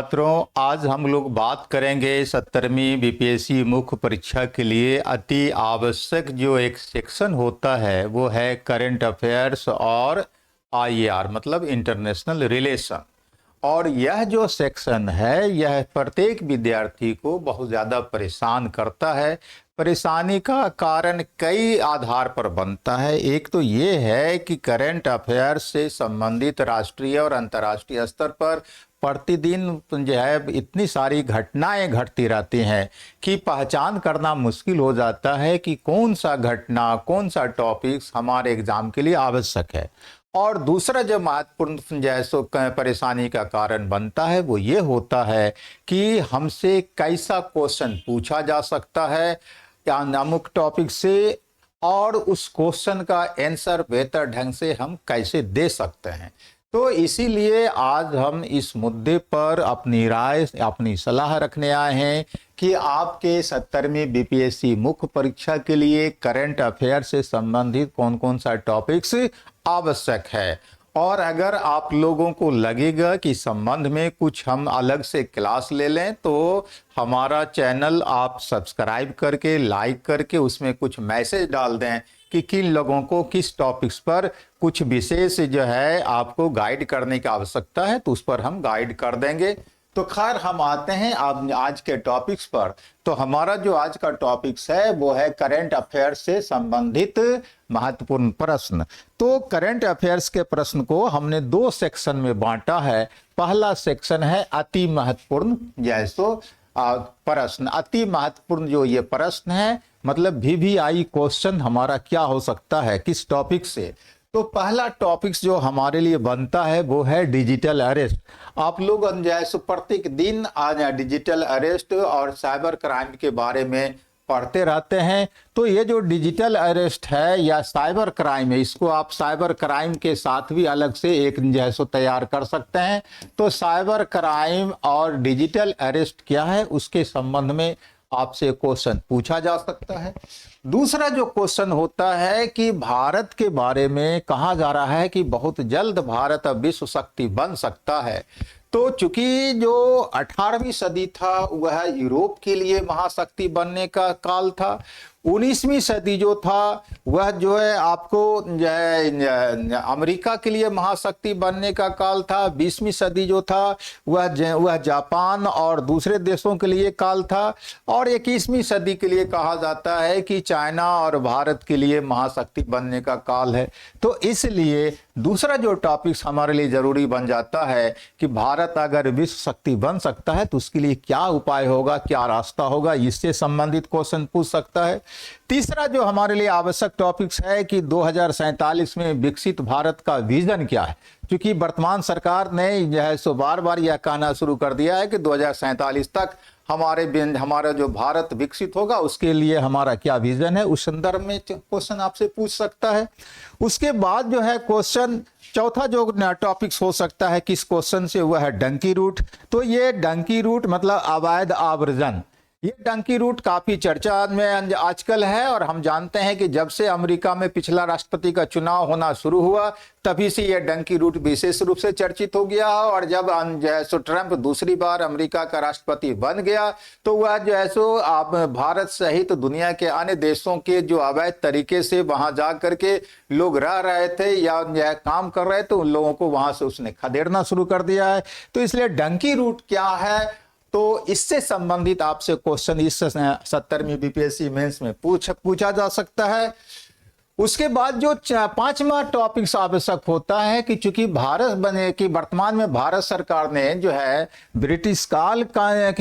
छात्रों, आज हम लोग बात करेंगे 17वीं बीपीएससी मुख्य परीक्षा के लिए अति आवश्यक जो एक सेक्शन होता है वो है करंट अफेयर्स और आईआर मतलब इंटरनेशनल रिलेशन। और यह जो सेक्शन है यह प्रत्येक विद्यार्थी को बहुत ज़्यादा परेशान करता है। परेशानी का कारण कई आधार पर बनता है। एक तो ये है कि करंट अफेयर्स से संबंधित राष्ट्रीय और अंतर्राष्ट्रीय स्तर पर प्रतिदिन जो है इतनी सारी घटनाएं घटती रहती हैं कि पहचान करना मुश्किल हो जाता है कि कौन सा घटना कौन सा टॉपिक्स हमारे एग्जाम के लिए आवश्यक है। और दूसरा जो महत्वपूर्ण जैसो परेशानी का कारण बनता है वो ये होता है कि हमसे कैसा क्वेश्चन पूछा जा सकता है या अमुक टॉपिक से, और उस क्वेश्चन का आंसर बेहतर ढंग से हम कैसे दे सकते हैं। तो इसीलिए आज हम इस मुद्दे पर अपनी राय अपनी सलाह रखने आए हैं कि आपके 17वीं बीपीएससी मुख्य परीक्षा के लिए करंट अफेयर से संबंधित कौन कौन सा टॉपिक्स आवश्यक है। और अगर आप लोगों को लगेगा कि संबंध में कुछ हम अलग से क्लास ले लें तो हमारा चैनल आप सब्सक्राइब करके लाइक करके उसमें कुछ मैसेज डाल दें कि किन लोगों को किस टॉपिक्स पर कुछ विशेष जो है आपको गाइड करने की आवश्यकता है तो उस पर हम गाइड कर देंगे। तो खैर हम आते हैं आज के टॉपिक्स पर। तो हमारा जो आज का टॉपिक्स है वो है करंट अफेयर्स से संबंधित महत्वपूर्ण प्रश्न। तो करंट अफेयर्स के प्रश्न को हमने दो सेक्शन में बांटा है। पहला सेक्शन है अति महत्वपूर्ण जैसो प्रश्न। अति महत्वपूर्ण जो ये प्रश्न है मतलब वीवीआई क्वेश्चन हमारा क्या हो सकता है किस टॉपिक से। तो पहला टॉपिक्स जो हमारे लिए बनता है वो है डिजिटल अरेस्ट। आप लोग जैसे प्रत्येक दिन आज डिजिटल अरेस्ट और साइबर क्राइम के बारे में पढ़ते रहते हैं। तो ये जो डिजिटल अरेस्ट है या साइबर क्राइम है इसको आप साइबर क्राइम के साथ भी अलग से एक जैसो तैयार कर सकते हैं। तो साइबर क्राइम और डिजिटल अरेस्ट क्या है उसके संबंध में आपसे क्वेश्चन पूछा जा सकता है। दूसरा जो क्वेश्चन होता है कि भारत के बारे में कहा जा रहा है कि बहुत जल्द भारत अब विश्व शक्ति बन सकता है। तो चूंकि जो 18वीं सदी था वह यूरोप के लिए महाशक्ति बनने का काल था। 19वीं सदी जो था वह जो है आपको अमेरिका के लिए महाशक्ति बनने का काल था। 20वीं सदी जो था वह जापान और दूसरे देशों के लिए काल था। और 21वीं सदी के लिए कहा जाता है कि चाइना और भारत के लिए महाशक्ति बनने का काल है। तो इसलिए दूसरा जो टॉपिक्स हमारे लिए जरूरी बन जाता है कि भारत अगर विश्व शक्ति बन सकता है तो उसके लिए क्या उपाय होगा क्या रास्ता होगा, इससे संबंधित क्वेश्चन पूछ सकता है। तीसरा जो हमारे लिए आवश्यक टॉपिक्स है कि 2047 में विकसित भारत का विजन क्या है। क्योंकि वर्तमान सरकार ने जो है सो बार बार यह कहना शुरू कर दिया है कि 2047 तक हमारा जो भारत विकसित होगा उसके लिए हमारा क्या विजन है, उस संदर्भ में क्वेश्चन आपसे पूछ सकता है। उसके बाद जो है क्वेश्चन चौथा जो टॉपिक्स हो सकता है किस क्वेश्चन से वह है डंकी रूट। तो ये डंकी रूट मतलब अवैध आव्रजन, ये डंकी रूट काफी चर्चा में आजकल है। और हम जानते हैं कि जब से अमेरिका में पिछला राष्ट्रपति का चुनाव होना शुरू हुआ तभी से यह डंकी रूट विशेष रूप से चर्चित हो गया। और जब जैसो ट्रंप दूसरी बार अमेरिका का राष्ट्रपति बन गया तो वह जैसो आप भारत सहित दुनिया के अन्य देशों के जो अवैध तरीके से वहां जा करके लोग रह रहे थे या काम कर रहे थे उन लोगों को वहां से उसने खदेड़ना शुरू कर दिया है। तो इसलिए डंकी रूट क्या है तो इससे संबंधित आपसे क्वेश्चन इस 17वीं बीपीएससी मेंस में पूछा जा सकता है। उसके बाद जो पांचवा टॉपिक्स आवश्यक होता है कि चूंकि भारत बने कि वर्तमान में भारत सरकार ने जो है ब्रिटिश काल का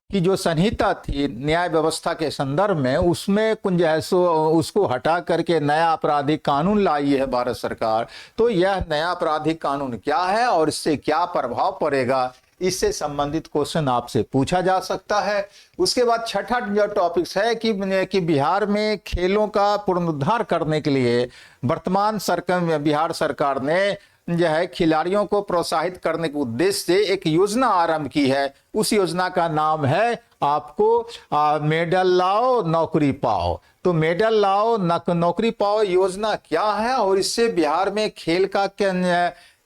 की जो संहिता थी न्याय व्यवस्था के संदर्भ में उसमें कुछ जैसो उसको हटा करके नया आपराधिक कानून लाई है भारत सरकार। तो यह नया आपराधिक कानून क्या है और इससे क्या प्रभाव पड़ेगा, इससे संबंधित क्वेश्चन आपसे पूछा जा सकता है। उसके बाद छठा जो टॉपिक्स है कि बिहार में खेलों का पुनरुद्धार करने के लिए वर्तमान सरकार बिहार सरकार ने जो है खिलाड़ियों को प्रोत्साहित करने के उद्देश्य से एक योजना आरंभ की है। उस योजना का नाम है आपको मेडल लाओ नौकरी पाओ। तो मेडल लाओ नौकरी पाओ योजना क्या है और इससे बिहार में खेल का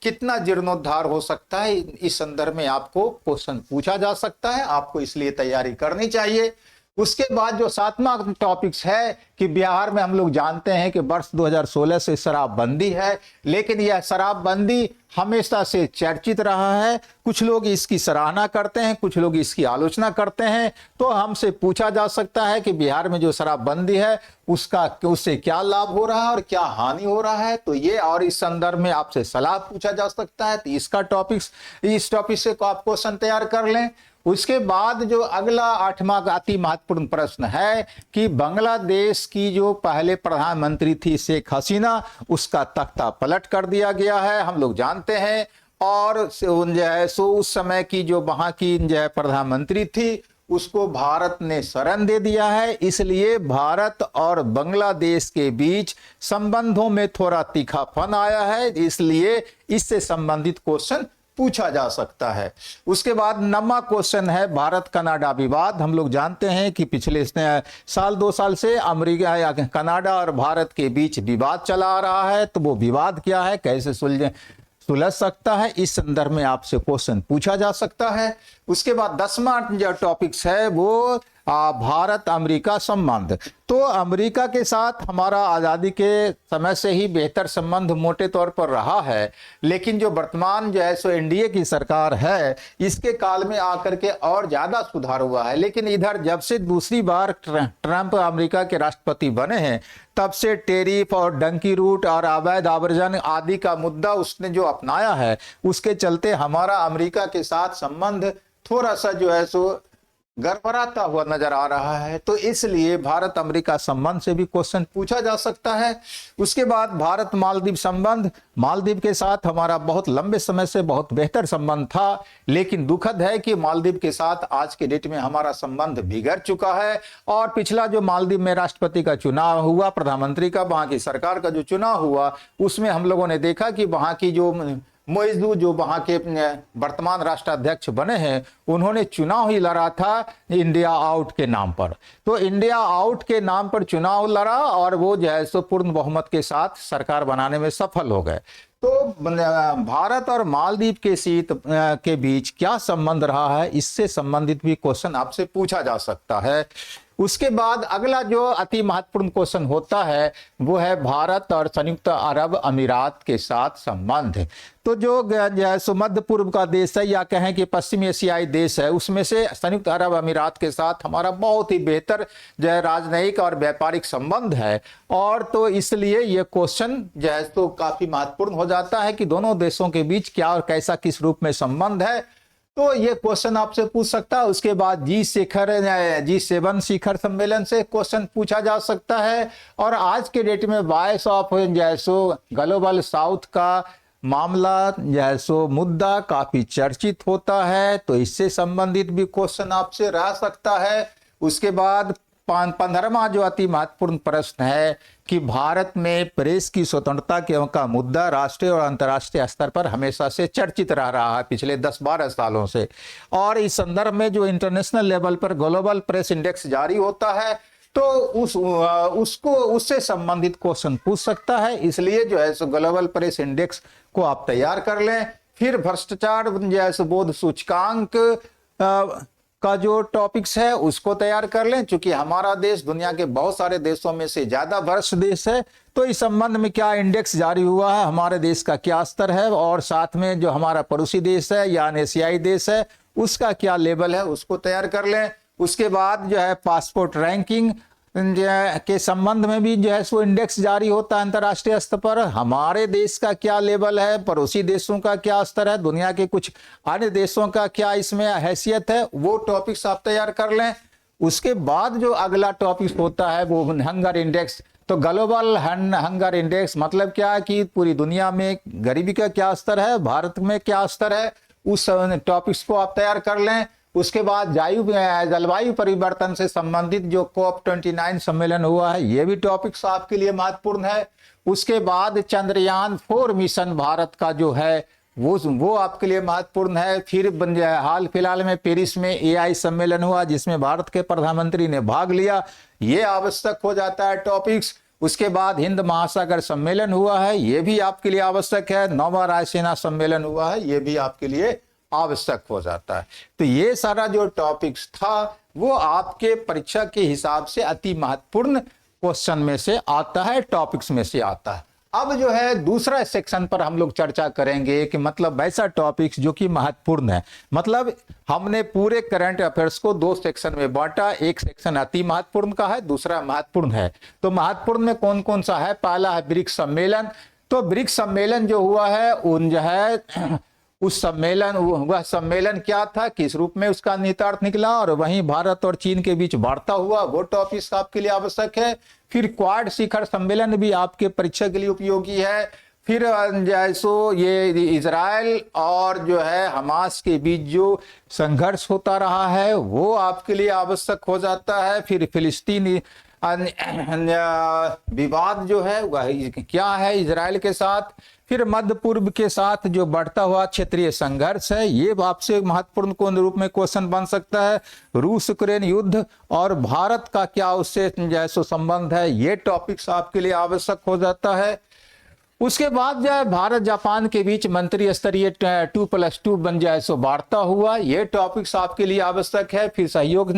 कितना जीर्णोद्धार हो सकता है, इस संदर्भ में आपको क्वेश्चन पूछा जा सकता है, आपको इसलिए तैयारी करनी चाहिए। उसके बाद जो 7वां टॉपिक्स है कि बिहार में हम लोग जानते हैं कि वर्ष 2016 से शराबबंदी है, लेकिन यह शराबबंदी हमेशा से चर्चित रहा है। कुछ लोग इसकी सराहना करते हैं, कुछ लोग इसकी आलोचना करते हैं। तो हमसे पूछा जा सकता है कि बिहार में जो शराबबंदी है उससे क्या लाभ हो रहा है और क्या हानि हो रहा है। तो ये और इस संदर्भ में आपसे सलाह पूछा जा सकता है। तो इस टॉपिक से आप क्वेश्चन तैयार कर लें। उसके बाद जो अगला 8वां अति महत्वपूर्ण प्रश्न है कि बांग्लादेश की जो पहले प्रधानमंत्री थी शेख हसीना, उसका तख्ता पलट कर दिया गया है, हम लोग जानते हैं। और जो है उस समय की जो वहां की जो है प्रधानमंत्री थी, उसको भारत ने शरण दे दिया है। इसलिए भारत और बांग्लादेश के बीच संबंधों में थोड़ा तीखापन आया है, इसलिए इससे संबंधित क्वेश्चन पूछा जा सकता है। उसके बाद 9वां क्वेश्चन है भारत कनाडा विवाद। हम लोग जानते हैं कि पिछले साल 2 साल से अमेरिका या कनाडा और भारत के बीच विवाद चला आ रहा है। तो वो विवाद क्या है, कैसे सुलझ सकता है, इस संदर्भ में आपसे क्वेश्चन पूछा जा सकता है। उसके बाद 10वां जो टॉपिक्स है वो भारत अमेरिका संबंध। तो अमेरिका के साथ हमारा आज़ादी के समय से ही बेहतर संबंध मोटे तौर पर रहा है, लेकिन जो वर्तमान जो है सो एनडीए की सरकार है, इसके काल में आकर के और ज़्यादा सुधार हुआ है। लेकिन इधर जब से दूसरी बार ट्रंप अमेरिका के राष्ट्रपति बने हैं, तब से टेरिफ और डंकी रूट और अवैध आवर्जन आदि का मुद्दा उसने जो अपनाया है, उसके चलते हमारा अमेरिका के साथ संबंध थोड़ा सा जो है सो गड़बड़ाता हुआ नजर आ रहा है। तो इसलिए भारत अमेरिका संबंध से भी क्वेश्चन पूछा जा सकता है। उसके बाद भारत मालदीव संबंध। मालदीव के साथ हमारा बहुत लंबे समय से बहुत बेहतर संबंध था, लेकिन दुखद है कि मालदीव के साथ आज के डेट में हमारा संबंध बिगड़ चुका है। और पिछला जो मालदीव में राष्ट्रपति का चुनाव हुआ, प्रधानमंत्री का, वहां की सरकार का जो चुनाव हुआ, उसमें हम लोगों ने देखा कि वहां की जो मोइजू जो वहां के वर्तमान राष्ट्राध्यक्ष बने हैं, उन्होंने चुनाव ही लड़ा था इंडिया आउट के नाम पर। तो इंडिया आउट के नाम पर चुनाव लड़ा और वो जो है सो पूर्ण बहुमत के साथ सरकार बनाने में सफल हो गए। तो भारत और मालदीव के बीच क्या संबंध रहा है, इससे संबंधित भी क्वेश्चन आपसे पूछा जा सकता है। उसके बाद अगला जो अति महत्वपूर्ण क्वेश्चन होता है वो है भारत और संयुक्त अरब अमीरात के साथ संबंध। तो जो मध्य पूर्व का देश है या कहें कि पश्चिमी एशियाई देश है, उसमें से संयुक्त अरब अमीरात के साथ हमारा बहुत ही बेहतर जो है राजनयिक और व्यापारिक संबंध है। और तो इसलिए ये क्वेश्चन जो है तो काफी महत्वपूर्ण हो जाता है कि दोनों देशों के बीच क्या और कैसा किस रूप में संबंध है। तो ये क्वेश्चन आपसे पूछ सकता है। उसके बाद G7 शिखर सम्मेलन से क्वेश्चन पूछा जा सकता है। और आज के डेट में वॉइस ऑफ ग्लोबल साउथ का मामला मुद्दा काफी चर्चित होता है, तो इससे संबंधित भी क्वेश्चन आपसे रह सकता है। उसके बाद 15वां जो अति महत्वपूर्ण प्रश्न है कि भारत में प्रेस की स्वतंत्रता का मुद्दा राष्ट्रीय और अंतर्राष्ट्रीय स्तर पर हमेशा से चर्चित रह रहा है पिछले 10-12 सालों से। और इस संदर्भ में जो इंटरनेशनल लेवल पर ग्लोबल प्रेस इंडेक्स जारी होता है, तो उससे संबंधित क्वेश्चन पूछ सकता है। इसलिए जो है ग्लोबल प्रेस इंडेक्स को आप तैयार कर लें। फिर भ्रष्टाचार बोध सूचकांक का जो टॉपिक्स है उसको तैयार कर लें। चूंकि हमारा देश दुनिया के बहुत सारे देशों में से ज्यादा भ्रष्ट देश है, तो इस संबंध में क्या इंडेक्स जारी हुआ है, हमारे देश का क्या स्तर है, और साथ में जो हमारा पड़ोसी देश है या एशियाई देश है उसका क्या लेवल है, उसको तैयार कर लें। उसके बाद जो है पासपोर्ट रैंकिंग के संबंध में भी जो है सो इंडेक्स जारी होता है अंतर्राष्ट्रीय स्तर पर। हमारे देश का क्या लेवल है, पड़ोसी देशों का क्या स्तर है, दुनिया के कुछ अन्य देशों का क्या इसमें हैसियत है, वो टॉपिक्स आप तैयार कर लें। उसके बाद जो अगला टॉपिक होता है वो हंगर इंडेक्स। तो ग्लोबल हंगर इंडेक्स मतलब क्या है कि पूरी दुनिया में गरीबी का क्या स्तर है, भारत में क्या स्तर है, उस टॉपिक्स को आप तैयार कर लें। उसके बाद जलवायु परिवर्तन से संबंधित जो COP29 सम्मेलन हुआ है, ये भी टॉपिक्स आपके लिए महत्वपूर्ण है। उसके बाद चंद्रयान 4 मिशन भारत का जो है वो आपके लिए महत्वपूर्ण है। फिर हाल फिलहाल में पेरिस में AI सम्मेलन हुआ जिसमें भारत के प्रधानमंत्री ने भाग लिया, ये आवश्यक हो जाता है टॉपिक्स। उसके बाद हिंद महासागर सम्मेलन हुआ है, ये भी आपके लिए आवश्यक है। 9वां रायसीना सम्मेलन हुआ है, ये भी आपके लिए आवश्यक हो जाता है। तो ये सारा जो टॉपिक्स था वो आपके परीक्षा के हिसाब से अति महत्वपूर्ण क्वेश्चन में से आता है, टॉपिक्स में से आता है। अब जो है दूसरा सेक्शन पर हम लोग चर्चा करेंगे कि मतलब वैसा टॉपिक्स जो कि महत्वपूर्ण है। मतलब हमने पूरे करंट अफेयर्स को 2 सेक्शन में बांटा, एक सेक्शन अति महत्वपूर्ण का है, दूसरा महत्वपूर्ण है। तो महत्वपूर्ण में कौन कौन सा है? पहला है ब्रिक्स सम्मेलन। तो ब्रिक्स सम्मेलन जो हुआ है उन जो है उस सम्मेलन, वह सम्मेलन क्या था, किस रूप में उसका निहितार्थ निकला, और वहीं भारत और चीन के बीच वार्ता हुआ, वो टॉपिक्स आपके लिए आवश्यक है। फिर क्वाड शिखर सम्मेलन भी आपके परीक्षा के लिए उपयोगी है। फिर जैसो ये इजराइल और जो है हमास के बीच जो संघर्ष होता रहा है वो आपके लिए आवश्यक हो जाता है। फिर फिलिस्तीनी विवाद जो है वह क्या है इजराइल के साथ। फिर मध्य पूर्व के साथ जो बढ़ता हुआ क्षेत्रीय संघर्ष है, ये आपसे महत्वपूर्ण कौन रूप में क्वेश्चन बन सकता है। रूस यूक्रेन युद्ध और भारत का क्या उससे जैसो संबंध है, ये टॉपिक्स आपके लिए आवश्यक हो जाता है। उसके बाद जो है भारत जापान के बीच मंत्री स्तरीय 2+2 बन जाए सो वार्ता हुआ, ये टॉपिक्स आपके लिए आवश्यक है। फिर सहयोग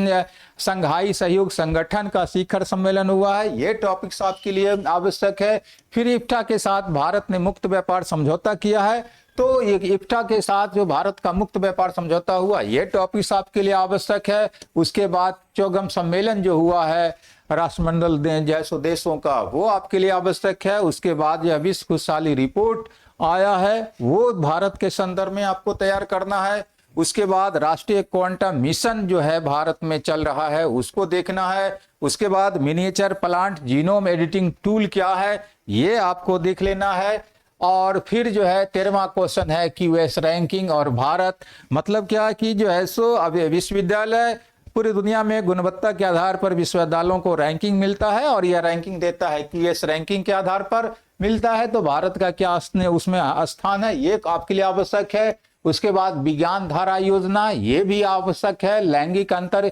संघाई सहयोग संगठन का शिखर सम्मेलन हुआ है, ये टॉपिक्स आपके लिए आवश्यक है। फिर इफ्टा के साथ भारत ने मुक्त व्यापार समझौता किया है, तो ये इफ्टा के साथ जो भारत का मुक्त व्यापार समझौता हुआ, ये टॉपिक्स आपके लिए आवश्यक है। उसके बाद 54 सम्मेलन जो हुआ है राष्ट्रमंडल जैसो देशों का, वो आपके लिए आवश्यक है। उसके बाद यह विश्व खुशहाली रिपोर्ट आया है, वो भारत के संदर्भ में आपको तैयार करना है। उसके बाद राष्ट्रीय क्वांटम मिशन जो है भारत में चल रहा है, उसको देखना है। उसके बाद miniature plant genome editing tool क्या है, ये आपको देख लेना है। और फिर जो है 13वां क्वेश्चन है क्यूएस रैंकिंग और भारत, मतलब क्या कि जो है सो अब विश्वविद्यालय पूरी दुनिया में गुणवत्ता के आधार पर विश्वविद्यालयों को रैंकिंग मिलता है, और यह रैंकिंग देता है क्यूएस रैंकिंग के आधार पर मिलता है। तो भारत का क्या उसमें स्थान है, ये आपके लिए आवश्यक है। उसके बाद विज्ञान धारा योजना, ये भी आवश्यक है। लैंगिक अंतर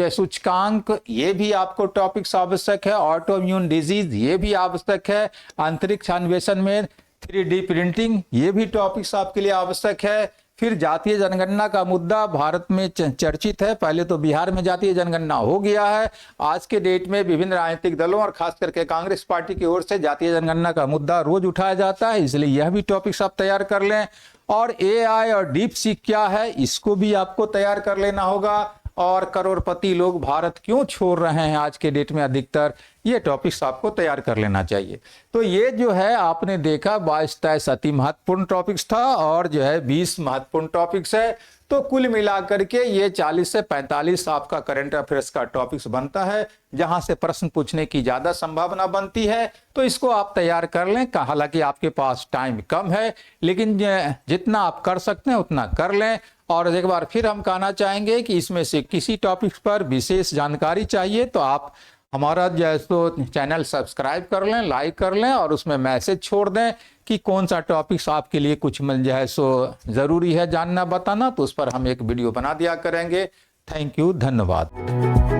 सूचकांक, ये भी आपको टॉपिक्स आवश्यक है। ऑटो इम्यून डिजीज, ये भी आवश्यक है। अंतरिक्ष अन्वेषण में 3D प्रिंटिंग, ये भी टॉपिक्स आपके लिए आवश्यक है। फिर जातीय जनगणना का मुद्दा भारत में चर्चित है, पहले तो बिहार में जातीय जनगणना हो गया है। आज के डेट में विभिन्न राजनीतिक दलों और खास करके कांग्रेस पार्टी की ओर से जातीय जनगणना का मुद्दा रोज उठाया जाता है, इसलिए यह भी टॉपिक्स आप तैयार कर लें। और AI और डीप सीक क्या है, इसको भी आपको तैयार कर लेना होगा। और करोड़पति लोग भारत क्यों छोड़ रहे हैं आज के डेट में अधिकतर, ये टॉपिक्स आपको तैयार कर लेना चाहिए। तो ये जो है आपने देखा 22-23 अति महत्वपूर्ण टॉपिक्स था और जो है 20 महत्वपूर्ण टॉपिक्स है। तो कुल मिलाकर के ये 40 से 45 आपका करंट अफेयर्स का टॉपिक्स बनता है, जहां से प्रश्न पूछने की ज्यादा संभावना बनती है। तो इसको आप तैयार कर लें। हालांकि आपके पास टाइम कम है, लेकिन जितना आप कर सकते हैं उतना कर लें। और एक बार फिर हम कहना चाहेंगे कि इसमें से किसी टॉपिक पर विशेष जानकारी चाहिए तो आप हमारा जो है तो चैनल सब्सक्राइब कर लें, लाइक कर लें और उसमें मैसेज छोड़ दें कि कौन सा टॉपिक्स आपके लिए कुछ मिल जाए सो ज़रूरी है जानना बताना, तो उस पर हम एक वीडियो बना दिया करेंगे। थैंक यू, धन्यवाद।